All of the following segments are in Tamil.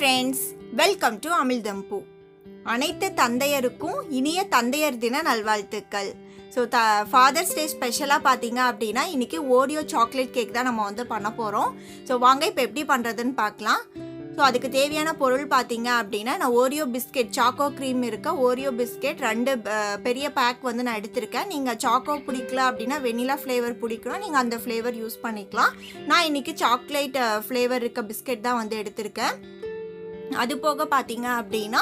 friends, welcome to Amizhthampoo. அனைத்து தந்தையருக்கும் இனிய தந்தையர் தின நல்வாழ்த்துக்கள். ஸோ ஃபாதர்ஸ் டே ஸ்பெஷலாக பார்த்தீங்க அப்படின்னா இன்றைக்கி ஓரியோ சாக்லேட் கேக் தான் நம்ம வந்து பண்ண போகிறோம். ஸோ வாங்க இப்போ எப்படி பண்ணுறதுன்னு பார்க்கலாம். ஸோ அதுக்கு தேவையான பொருள் பார்த்தீங்க அப்படின்னா நான் ஓரியோ பிஸ்கெட் சாக்கோ க்ரீம் இருக்க ஓரியோ பிஸ்கெட் 2 பெரிய பேக் வந்து நான் எடுத்திருக்கேன். நீங்கள் சாக்கோ பிடிக்கல அப்படின்னா வெனிலா ஃப்ளேவர் பிடிக்கணும், நீங்கள் அந்த ஃப்ளேவர் யூஸ் பண்ணிக்கலாம். நான் இன்றைக்கி சாக்லேட் ஃப்ளேவர் இருக்க பிஸ்கெட் தான் வந்து எடுத்திருக்கேன். அது போக பார்த்தீங்க அப்படின்னா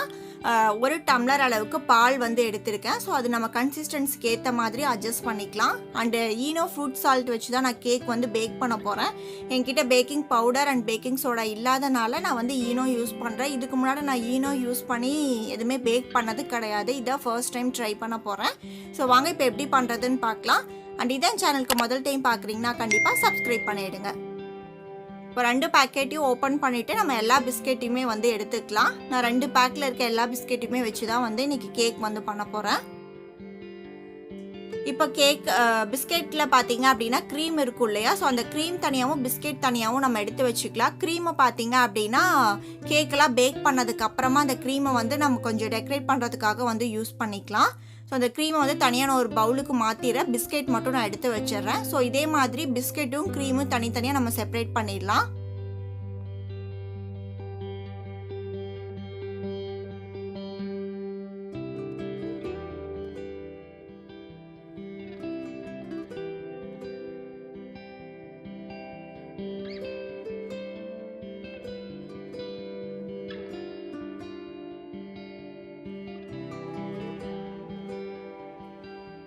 1 டம்ளர் அளவுக்கு பால் வந்து எடுத்திருக்கேன். ஸோ அது நம்ம கன்சிஸ்டன்சிக்கு ஏற்ற மாதிரி அட்ஜஸ்ட் பண்ணிக்கலாம். அண்டு ஈனோ ஃப்ரூட் சால்ட் வச்சு தான் நான் கேக் வந்து பேக் பண்ண போகிறேன். என்கிட்ட baking powder and baking soda இல்லாதனால நான் வந்து ஈனோ யூஸ் பண்ணுறேன். இதுக்கு முன்னாடி நான் ஈனோ யூஸ் பண்ணி எதுவுமே பேக் பண்ணது கிடையாது. இதான் ஃபர்ஸ்ட் டைம் ட்ரை பண்ண போகிறேன். ஸோ வாங்க இப்போ எப்படி பண்ணுறதுன்னு பார்க்கலாம். அண்ட் இதான் சேனலுக்கு முதல் டைம் பார்க்குறீங்கன்னா கண்டிப்பாக சப்ஸ்கிரைப் பண்ணிவிடுங்க. இப்போ 2 பேக்கெட்டையும் ஓப்பன் பண்ணிவிட்டு நம்ம எல்லா பிஸ்கெட்டையுமே வந்து எடுத்துக்கலாம். நான் 2 பேக்கில் இருக்க எல்லா பிஸ்கெட்டையுமே வச்சு தான் வந்து இன்றைக்கி கேக் வந்து பண்ண போகிறேன். இப்போ கேக் பிஸ்கெட்டில் பார்த்தீங்க அப்படின்னா க்ரீம் இருக்கும் இல்லையா, ஸோ அந்த க்ரீம் தனியாகவும் பிஸ்கெட் தனியாகவும் நம்ம எடுத்து வச்சுக்கலாம். க்ரீமை பார்த்தீங்க அப்படின்னா கேக்கெல்லாம் பேக் பண்ணதுக்கப்புறமா அந்த க்ரீமை வந்து நம்ம கொஞ்சம் டெக்கரேட் பண்ணுறதுக்காக வந்து யூஸ் பண்ணிக்கலாம். ஸோ அந்த க்ரீமை வந்து தனியான ஒரு பவுலுக்கு மாற்றிடுறேன். பிஸ்கெட் மட்டும் நான் எடுத்து வச்சிடுறேன். ஸோ இதே மாதிரி பிஸ்கெட்டும் க்ரீமும் தனித்தனியாக நம்ம செப்பரேட் பண்ணிடலாம்.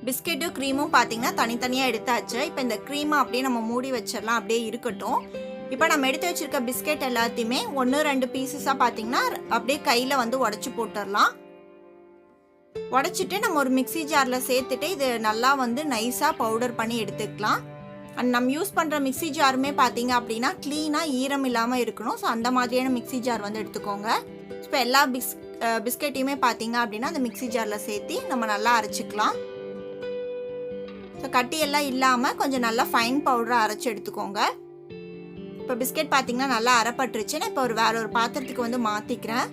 பிஸ்கெட்டும் க்ரீமும் பார்த்தீங்கன்னா தனித்தனியாக எடுத்தாச்சு. இப்போ இந்த க்ரீமை அப்படியே நம்ம மூடி வச்சிடலாம், அப்படியே இருக்கட்டும். இப்போ நம்ம எடுத்து வச்சுருக்க பிஸ்கெட் எல்லாத்தையுமே 1-2 பீசஸாக பார்த்தீங்கன்னா அப்படியே கையில் வந்து உடச்சி போட்டுடலாம். உடச்சிட்டு நம்ம ஒரு மிக்சி ஜாரில் சேர்த்துட்டு இது நல்லா வந்து நைஸாக பவுடர் பண்ணி எடுத்துக்கலாம். அண்ட் நம்ம யூஸ் பண்ணுற மிக்சி ஜாருமே பார்த்தீங்க அப்படின்னா க்ளீனாக ஈரம் இல்லாமல் இருக்கணும். ஸோ அந்த மாதிரியான மிக்சி ஜார் வந்து எடுத்துக்கோங்க. இப்போ எல்லா பிஸ்கெட்டையுமே பார்த்தீங்க அப்படின்னா அந்த மிக்சி ஜாரில் சேர்த்து நம்ம நல்லா அரைச்சிக்கலாம். ஸோ கட்டியெல்லாம் இல்லாமல் கொஞ்சம் நல்லா ஃபைன் பவுடராக அரைச்சி எடுத்துக்கோங்க. இப்போ பிஸ்கெட் பார்த்தீங்கன்னா நல்லா அரைப்பட்டுருச்சு. நான் இப்போ வேற ஒரு பாத்திரத்துக்கு வந்து மாற்றிக்கிறேன்.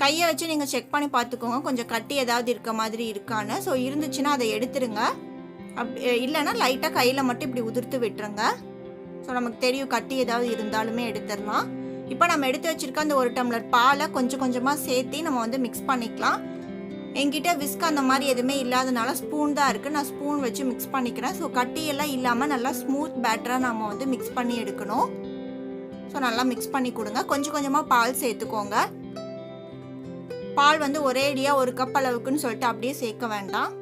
கையை வச்சு நீங்கள் செக் பண்ணி பார்த்துக்கோங்க கொஞ்சம் கட்டி ஏதாவது இருக்க மாதிரி இருக்கான்னு. ஸோ இருந்துச்சுன்னா அதை எடுத்துருங்க. இல்லைன்னா லைட்டாக கையில் மட்டும் இப்படி உதிர்த்து விட்டுருங்க. ஸோ நமக்கு தெரியும் கட்டி ஏதாவது இருந்தாலுமே எடுத்துடலாம். இப்போ நம்ம எடுத்து வச்சுருக்க அந்த 1 டம்ளர் பாலை கொஞ்சம் கொஞ்சமாக சேர்த்து நம்ம வந்து மிக்ஸ் பண்ணிக்கலாம். என்கிட்ட விஸ்க் அந்த மாதிரி எதுவுமே இல்லாதனால ஸ்பூன் தான் இருக்குது. நான் ஸ்பூன் வச்சு மிக்ஸ் பண்ணிக்கிறேன். ஸோ கட்டியெல்லாம் இல்லாமல் நல்லா ஸ்மூத் பேட்டராக நம்ம வந்து மிக்ஸ் பண்ணி எடுக்கணும். ஸோ நல்லா மிக்ஸ் பண்ணி கொடுங்க. கொஞ்சம் கொஞ்சமாக பால் சேர்த்துக்கோங்க. பால் வந்து ஒரே அடியாக 1 கப் அளவுக்குன்னு சொல்லிட்டு அப்படியே சேர்க்க வேண்டாம்.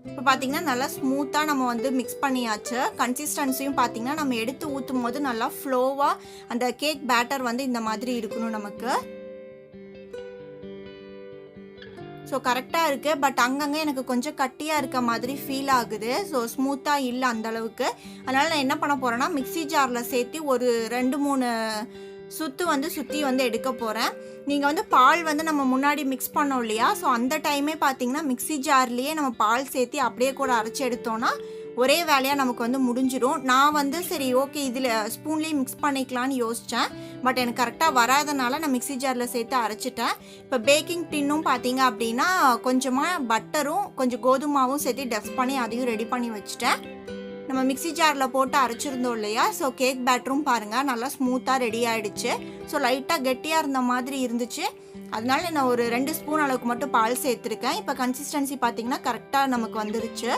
இப்போ பார்த்தீங்கன்னா நல்லா ஸ்மூத்தாக நம்ம வந்து மிக்ஸ் பண்ணியாச்சு. கன்சிஸ்டன்சியும் பார்த்தீங்கன்னா நம்ம எடுத்து ஊற்றும் போது நல்லா ஃப்ளோவாக அந்த கேக் பேட்டர் வந்து இந்த மாதிரி இருக்கணும் நமக்கு. ஸோ கரெக்டாக இருக்குது. பட் அங்கங்கே எனக்கு கொஞ்சம் கட்டியாக இருக்க மாதிரி ஃபீல் ஆகுது. ஸோ ஸ்மூத்தாக இல்லை அந்தளவுக்கு. அதனால் நான் என்ன பண்ண போகிறேன்னா மிக்சி ஜாரில் சேர்த்து ஒரு 2-3 சுற்றி வந்து எடுக்க போகிறேன். நீங்கள் வந்து பால் வந்து நம்ம முன்னாடி மிக்ஸ் பண்ணோம் இல்லையா, ஸோ அந்த டைமே பார்த்தீங்கன்னா மிக்சி ஜார்லேயே நம்ம பால் சேர்த்து அப்படியே கூட அரைச்சி எடுத்தோன்னா ஒரே வேலையாக நமக்கு வந்து முடிஞ்சிடும். நான் வந்து சரி ஓகே இதில் ஸ்பூன்லேயே மிக்ஸ் பண்ணிக்கலான்னு யோசித்தேன். பட் எனக்கு கரெக்டாக வராதனால நான் மிக்சி ஜாரில் சேர்த்து அரைச்சிட்டேன். இப்போ பேக்கிங் டின்னும் பார்த்தீங்க அப்படின்னா கொஞ்சமாக பட்டரும் கொஞ்சம் கோதுமாவும் சேர்த்து டஸ்ட் பண்ணி அதையும் ரெடி பண்ணி வச்சுட்டேன். நம்ம மிக்சி ஜாரில் போட்டு அரைச்சிருந்தோம் இல்லையா, ஸோ கேக் பேட்டரும் பாருங்கள் நல்லா ஸ்மூத்தாக ரெடி ஆகிடுச்சு. ஸோ லைட்டாக கெட்டியாக இருந்த மாதிரி இருந்துச்சு. அதனால நான் ஒரு 2 ஸ்பூன் அளவுக்கு மட்டும் பால் சேர்த்துருக்கேன். இப்போ கன்சிஸ்டன்சி பார்த்தீங்கன்னா கரெக்டாக நமக்கு வந்துருச்சு.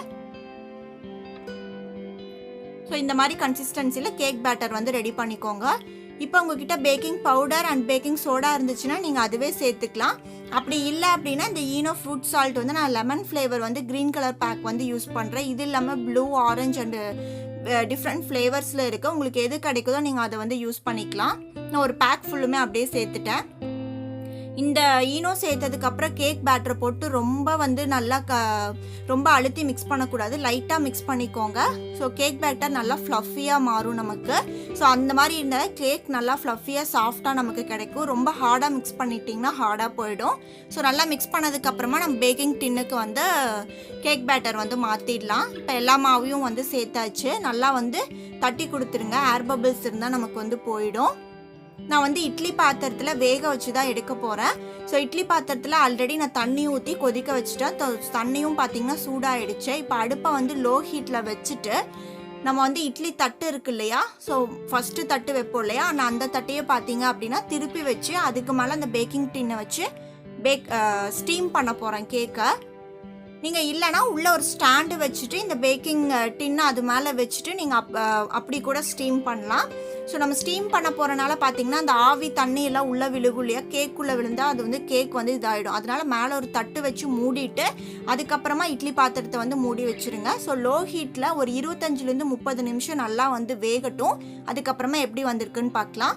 ஸோ இந்த மாதிரி கன்சிஸ்டன்சியில் கேக் பேட்டர் வந்து ரெடி பண்ணிக்கோங்க. இப்போ உங்ககிட்ட baking powder and baking soda இருந்துச்சுன்னா நீங்கள் அதுவே சேர்த்துக்கலாம். அப்படி இல்லை அப்படின்னா இந்த ஈனோ ஃப்ரூட் சால்ட் வந்து நான் லெமன் ஃப்ளேவர் வந்து க்ரீன் கலர் பேக் வந்து யூஸ் பண்ணுறேன். இது இல்லாமல் ப்ளூ, ஆரஞ்சு அண்டு டிஃப்ரெண்ட் ஃப்ளேவர்ஸில் இருக்குது. உங்களுக்கு எது கிடைக்குதோ நீங்கள் அதை வந்து யூஸ் பண்ணிக்கலாம். நான் ஒரு பேக் ஃபுல்லுமே அப்படியே சேர்த்துட்டேன். இந்த ஈனோ சேர்த்ததுக்கப்புறம் கேக் பேட்டரை போட்டு ரொம்ப வந்து நல்லா ரொம்ப அழுத்தி மிக்ஸ் பண்ணக்கூடாது, லைட்டாக மிக்ஸ் பண்ணிக்கோங்க. ஸோ கேக் பேட்டர் நல்லா ஃப்ளஃபியாக மாறும் நமக்கு. ஸோ அந்த மாதிரி இருந்தால் கேக் நல்லா ஃப்ளஃபியாக சாஃப்டாக நமக்கு கிடைக்கும். ரொம்ப ஹார்டாக மிக்ஸ் பண்ணிட்டிங்கன்னா ஹார்டாக போயிடும். ஸோ நல்லா மிக்ஸ் பண்ணதுக்கப்புறமா நம்ம பேக்கிங் டின்னுக்கு வந்து கேக் பேட்டர் வந்து மாற்றிடலாம். இப்போ எல்லா மாவையும் வந்து சேர்த்தாச்சு. நல்லா வந்து தட்டி கொடுத்துருங்க, ஏர் பபிள்ஸ் இருந்தால் நமக்கு வந்து போயிடும். நான் வந்து இட்லி பாத்திரத்தில் வேக வச்சு தான் எடுக்க போகிறேன். ஸோ இட்லி பாத்திரத்தில் ஆல்ரெடி நான் தண்ணி ஊற்றி கொதிக்க வச்சுட்டேன். தண்ணியும் பார்த்திங்கன்னா சூடாகிடுச்சு. இப்போ அடுப்பை வந்து லோ ஹீட்டில் வச்சுட்டு நம்ம வந்து இட்லி தட்டு இருக்கு இல்லையா, ஸோ ஃபஸ்ட்டு தட்டு வைப்போம் இல்லையா, நான் அந்த தட்டையே பார்த்தீங்க அப்படின்னா திருப்பி வச்சு அதுக்கு மேலே அந்த பேக்கிங் டின்னை வச்சு ஸ்டீம் பண்ண போகிறேன் கேக்கை. நீங்கள் இல்லைனா உள்ளே ஒரு ஸ்டாண்டு வச்சுட்டு இந்த பேக்கிங் டின்னை அது மேலே வச்சுட்டு நீங்கள் அப்படி கூட ஸ்டீம் பண்ணலாம். ஸோ நம்ம ஸ்டீம் பண்ண போகிறனால பார்த்தீங்கன்னா அந்த ஆவி தண்ணி எல்லாம் உள்ளே விழுகும் இல்லையா, கேக்குள்ளே விழுந்தால் அது வந்து கேக் வந்து இதாகிடும். அதனால் மேலே ஒரு தட்டு வச்சு மூடிட்டு அதுக்கப்புறமா இட்லி பாத்திரத்தை வந்து மூடி வச்சுருங்க. ஸோ லோ ஹீட்டில் ஒரு 25 to 30 நிமிஷம் நல்லா வந்து வேகட்டும். அதுக்கப்புறமா எப்படி வந்திருக்குன்னு பார்க்கலாம்.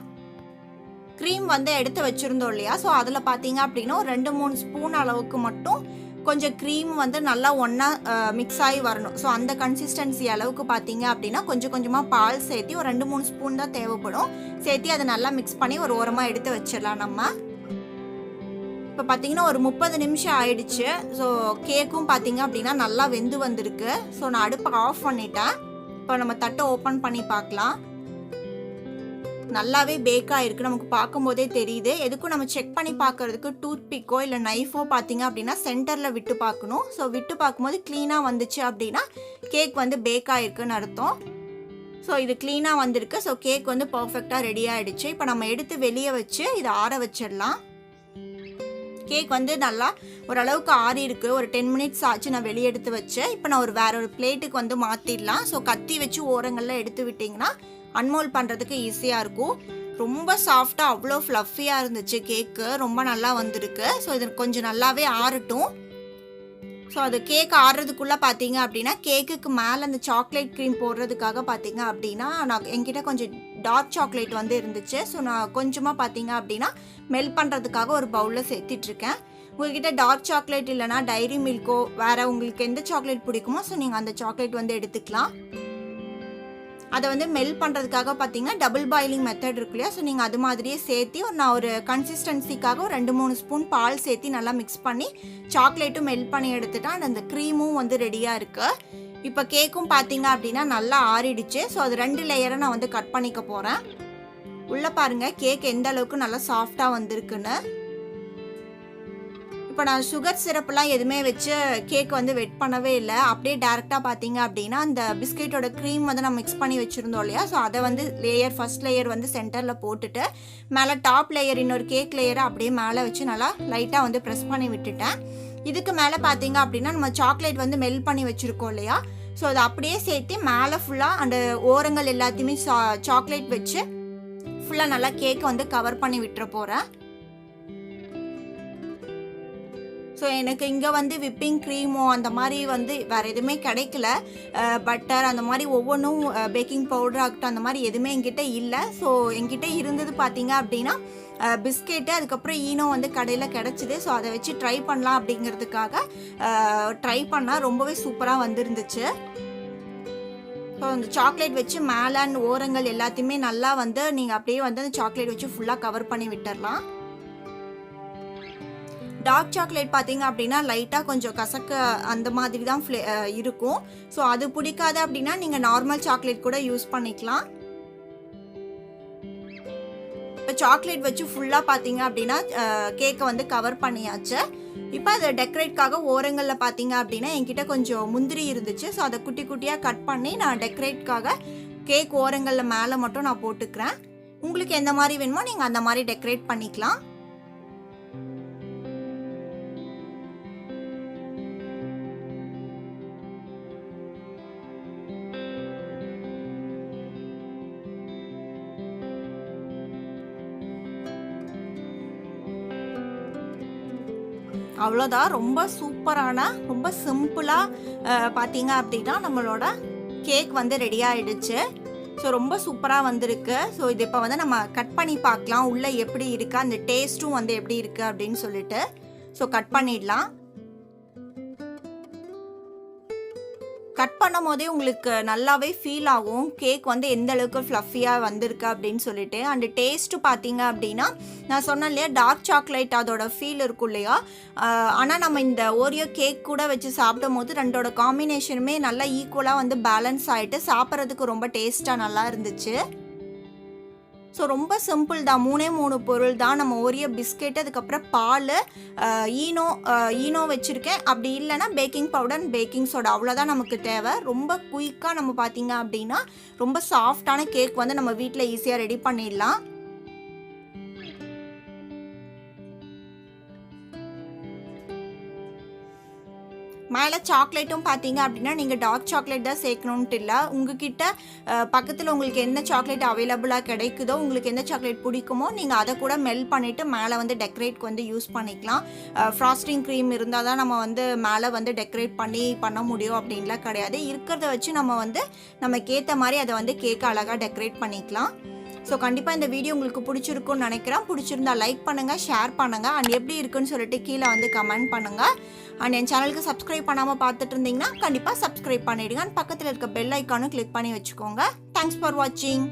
க்ரீம் வந்து எடுத்து வச்சுருந்தோம் இல்லையா, ஸோ அதில் பார்த்தீங்க அப்படின்னா ஒரு 2-3 ஸ்பூன் அளவுக்கு மட்டும் கொஞ்சம் க்ரீம் வந்து நல்லா ஒன்றா மிக்ஸ் ஆகி வரணும். ஸோ அந்த கன்சிஸ்டன்சி அளவுக்கு பார்த்தீங்க அப்படின்னா கொஞ்சம் கொஞ்சமாக பால் சேர்த்தி ஒரு 2-3 ஸ்பூன் தான் தேவைப்படும். சேர்த்தி அதை நல்லா மிக்ஸ் பண்ணி ஒரு ஓரமாக எடுத்து வச்சிடலாம் நம்ம. இப்போ பார்த்தீங்கன்னா ஒரு 30 நிமிஷம் ஆயிடுச்சு. ஸோ கேக்கும் பார்த்தீங்க அப்படின்னா நல்லா வெந்து வந்திருக்கு. ஸோ நான் அடுப்பை ஆஃப் பண்ணிட்டேன். இப்போ நம்ம தட்டை ஓப்பன் பண்ணி பார்க்கலாம். நல்லாவே பேக் ஆகிருக்கு, நமக்கு பார்க்கும்போதே தெரியுது. எதுக்கும் நம்ம செக் பண்ணி பார்க்கறதுக்கு டூத் பிக்கோ இல்லை நைஃபோ பார்த்தீங்க அப்படின்னா சென்டரில் விட்டு பார்க்கணும். ஸோ விட்டு பார்க்கும்போது க்ளீனாக வந்துச்சு அப்படின்னா கேக் வந்து பேக் ஆகிருக்குன்னு அர்த்தம். ஸோ இது க்ளீனாக வந்திருக்கு. ஸோ கேக் வந்து பர்ஃபெக்டாக ரெடி ஆகிடுச்சு. இப்போ நம்ம எடுத்து வெளியே வச்சு இதை ஆற வச்சிடலாம். கேக் வந்து நல்லா ஓரளவுக்கு ஆறி இருக்கு. ஒரு 10 மினிட்ஸ் ஆச்சு நான் வெளியே எடுத்து வச்சேன். இப்போ நான் வேற ஒரு பிளேட்டுக்கு வந்து மாற்றிடலாம். ஸோ கத்தி வச்சு ஓரங்களில் எடுத்து விட்டிங்கன்னா அன்மோல் பண்ணுறதுக்கு ஈஸியாக இருக்கும். ரொம்ப சாஃப்டாக அவ்வளோ ஃப்ளஃபியாக இருந்துச்சு கேக்கு, ரொம்ப நல்லா வந்திருக்கு. ஸோ இது கொஞ்சம் நல்லாவே ஆறட்டும். ஸோ அது கேக் ஆடுறதுக்குள்ளே பார்த்தீங்க அப்படின்னா கேக்குக்கு மேலே அந்த சாக்லேட் க்ரீம் போடுறதுக்காக பார்த்தீங்க அப்படின்னா நான் என்கிட்ட கொஞ்சம் டார்க் சாக்லேட் வந்து இருந்துச்சு. ஸோ நான் கொஞ்சமாக பார்த்தீங்க அப்படின்னா மெல்ட் பண்ணுறதுக்காக ஒரு பவுலில் சேர்த்திட்ருக்கேன். உங்கள்கிட்ட டார்க் சாக்லேட் இல்லைனா டைரி மில்க்கோ வேறு உங்களுக்கு எந்த சாக்லேட் பிடிக்குமோ ஸோ நீங்கள் அந்த சாக்லேட் வந்து எடுத்துக்கலாம். அதை வந்து மெல்ட் பண்ணுறதுக்காக பார்த்தீங்கன்னா டபுள் பாயிலிங் மெத்தட் இருக்கு இல்லையா, ஸோ நீங்கள் அது மாதிரியே சேர்த்தி நான் ஒரு கன்சிஸ்டன்சிக்காக ஒரு 2-3 ஸ்பூன் பால் சேர்த்தி நல்லா மிக்ஸ் பண்ணி சாக்லேட்டும் மெல்ட் பண்ணி எடுத்துட்டேன். அந்த க்ரீமும் வந்து ரெடியாக இருக்குது. இப்போ கேக்கும் பார்த்தீங்க அப்படின்னா நல்லா ஆறிடுச்சு. ஸோ அது 2 லேயரை நான் வந்து கட் பண்ணிக்க போகிறேன். உள்ளே பாருங்கள் கேக் எந்த அளவுக்கு நல்லா சாஃப்டாக வந்திருக்குன்னு. இப்போ நான் சுகர் சிரப்லாம் எதுவுமே வச்சு கேக் வந்து வெட் பண்ணவே இல்லை. அப்படியே டேரெக்டாக பார்த்தீங்க அப்படின்னா அந்த பிஸ்கெட்டோட க்ரீம் வந்து நம்ம மிக்ஸ் பண்ணி வச்சுருந்தோம் இல்லையா, ஸோ அதை வந்து ஃபர்ஸ்ட் லேயர் வந்து சென்டரில் போட்டுட்டு மேலே டாப் லேயர் இன்னொரு கேக் லேயரை அப்படியே மேலே வச்சு நல்லா லைட்டாக வந்து ப்ரெஸ் பண்ணி விட்டுட்டேன். இதுக்கு மேலே பார்த்தீங்க அப்படின்னா நம்ம சாக்லேட் வந்து மெல்ட் பண்ணி வச்சுருக்கோம் இல்லையா, ஸோ அதை அப்படியே சேர்த்து மேலே ஃபுல்லாக அந்த ஓரங்கள் எல்லாத்தையுமே சாக்லேட் வச்சு ஃபுல்லாக நல்லா கேக்கை வந்து கவர் பண்ணி விட்டுற போகிறேன். ஸோ எனக்கு இங்கே வந்து விப்பிங் க்ரீமோ அந்த மாதிரி வந்து வேறு எதுவுமே கிடைக்கல. பட்டர் அந்த மாதிரி ஒவ்வொன்றும் பேக்கிங் பவுடர் ஆகட்டும் அந்த மாதிரி எதுவுமே என்கிட்ட இல்லை. ஸோ என்கிட்ட இருந்தது பார்த்தீங்க அப்படின்னா பிஸ்கெட்டு, அதுக்கப்புறம் ஈனோ வந்து கடையில் கிடச்சிது. ஸோ அதை வச்சு ட்ரை பண்ணலாம் அப்படிங்கிறதுக்காக ட்ரை பண்ணால் ரொம்பவே சூப்பராக வந்துருந்துச்சு. ஸோ அந்த சாக்லேட் வச்சு மேலே ஓரங்கள் எல்லாத்தையுமே நல்லா வந்து நீங்கள் அப்படியே வந்து அந்த சாக்லேட் வச்சு ஃபுல்லாக கவர் பண்ணி விட்டுடலாம். டார்க் சாக்லேட் பார்த்தீங்க அப்படின்னா லைட்டாக கொஞ்சம் கசக்க அந்த மாதிரி தான் இருக்கும். ஸோ அது பிடிக்காது அப்படின்னா நீங்கள் நார்மல் சாக்லேட் கூட யூஸ் பண்ணிக்கலாம். இப்போ சாக்லேட் வச்சு ஃபுல்லாக பார்த்தீங்க அப்படின்னா கேக்கை வந்து கவர் பண்ணியாச்சு. இப்போ அதை டெக்கரேட்காக ஓரங்களில் பார்த்தீங்க அப்படின்னா என்கிட்ட கொஞ்சம் முந்திரி இருந்துச்சு. ஸோ அதை குட்டி குட்டியாக கட் பண்ணி நான் டெக்கரேட்காக கேக் ஓரங்களில் மேலே மட்டும் நான் போட்டுக்கிறேன். உங்களுக்கு எந்த மாதிரி வேணுமோ நீங்கள் அந்த மாதிரி டெக்கரேட் பண்ணிக்கலாம். அவ்வளோதான், ரொம்ப சூப்பரான ரொம்ப சிம்பிளாக பார்த்தீங்க அப்படின்னா நம்மளோட கேக் வந்து ரெடி ஆகிடுச்சு. ஸோ ரொம்ப சூப்பராக வந்திருக்கு. ஸோ இது இப்போ வந்து நம்ம கட் பண்ணி பார்க்கலாம் உள்ளே எப்படி இருக்குது, அந்த டேஸ்ட்டும் வந்து எப்படி இருக்குது அப்படின்னு சொல்லிட்டு. ஸோ கட் பண்ணிடலாம். கட் பண்ணும் போதே உங்களுக்கு நல்லாவே ஃபீல் ஆகும் கேக் வந்து எந்த அளவுக்கு ஃப்ளஃபியாக வந்திருக்கு அப்படின்னு சொல்லிட்டு. அண்டு டேஸ்ட்டு பார்த்தீங்க அப்படின்னா நான் சொன்னேன் இல்லையா, டார்க் சாக்லேட் அதோட ஃபீல் இருக்கும் இல்லையா. ஆனால் நம்ம இந்த ஓரியோ கேக் கூட வச்சு சாப்பிடும் போது ரெண்டோட காம்பினேஷனுமே நல்லா ஈக்குவலாக வந்து பேலன்ஸ் ஆகிட்டு சாப்பிட்றதுக்கு ரொம்ப டேஸ்ட்டாக நல்லா இருந்துச்சு. ஸோ ரொம்ப சிம்பிள் தான், 3 பொருள் தான். நம்ம ஓரியோ பிஸ்கெட், அதுக்கப்புறம் பால், ஈனோ வச்சுருக்கேன். அப்படி இல்லைன்னா baking powder and baking soda, அவ்வளோதான் நமக்கு தேவை. ரொம்ப குயிக்காக நம்ம பார்த்தீங்க அப்படின்னா ரொம்ப சாஃப்டான கேக் வந்து நம்ம வீட்டில் ஈஸியாக ரெடி பண்ணிடலாம். மேலே சாக்லேட்டும் பார்த்தீங்க அப்படின்னா நீங்கள் டார்க் சாக்லேட் தான் சேர்க்கணுன்ட்டு இல்லை. உங்ககிட்ட பக்கத்தில் உங்களுக்கு என்ன சாக்லேட் அவைலபிளாக கிடைக்குதோ, உங்களுக்கு எந்த சாக்லேட் பிடிக்குமோ நீங்கள் அதை கூட மெல்ட் பண்ணிவிட்டு மேலே வந்து டெக்கரேட்க்கு வந்து யூஸ் பண்ணிக்கலாம். ஃப்ராஸ்டிங் க்ரீம் இருந்தால் தான் நம்ம வந்து மேலே வந்து டெக்கரேட் பண்ண முடியும் அப்படின்லாம் கிடையாது. இருக்கிறத வச்சு நம்ம வந்து நமக்கு ஏற்ற மாதிரி அதை வந்து கேக்கை அழகாக டெக்கரேட் பண்ணிக்கலாம். ஸோ கண்டிப்பாக இந்த வீடியோ உங்களுக்கு பிடிச்சிருக்குன்னு நினைக்கிறேன். பிடிச்சிருந்தா லைக் பண்ணுங்கள், ஷேர் பண்ணுங்கள், அண்ட் எப்படி இருக்குன்னு சொல்லிட்டு கீழே வந்து கமெண்ட் பண்ணுங்கள். அண்ட் என் சேனலுக்கு சப்ஸ்கிரைப் பண்ணாமல் பார்த்துட்டு இருந்தீங்கன்னா கண்டிப்பாக சப்ஸ்கிரைப் பண்ணிவிடுங்க. அண்ட் பக்கத்தில் இருக்க பெல் ஐக்கானும் கிளிக் பண்ணி வச்சுக்கோங்க. தேங்க்ஸ் ஃபார் வாட்சிங்.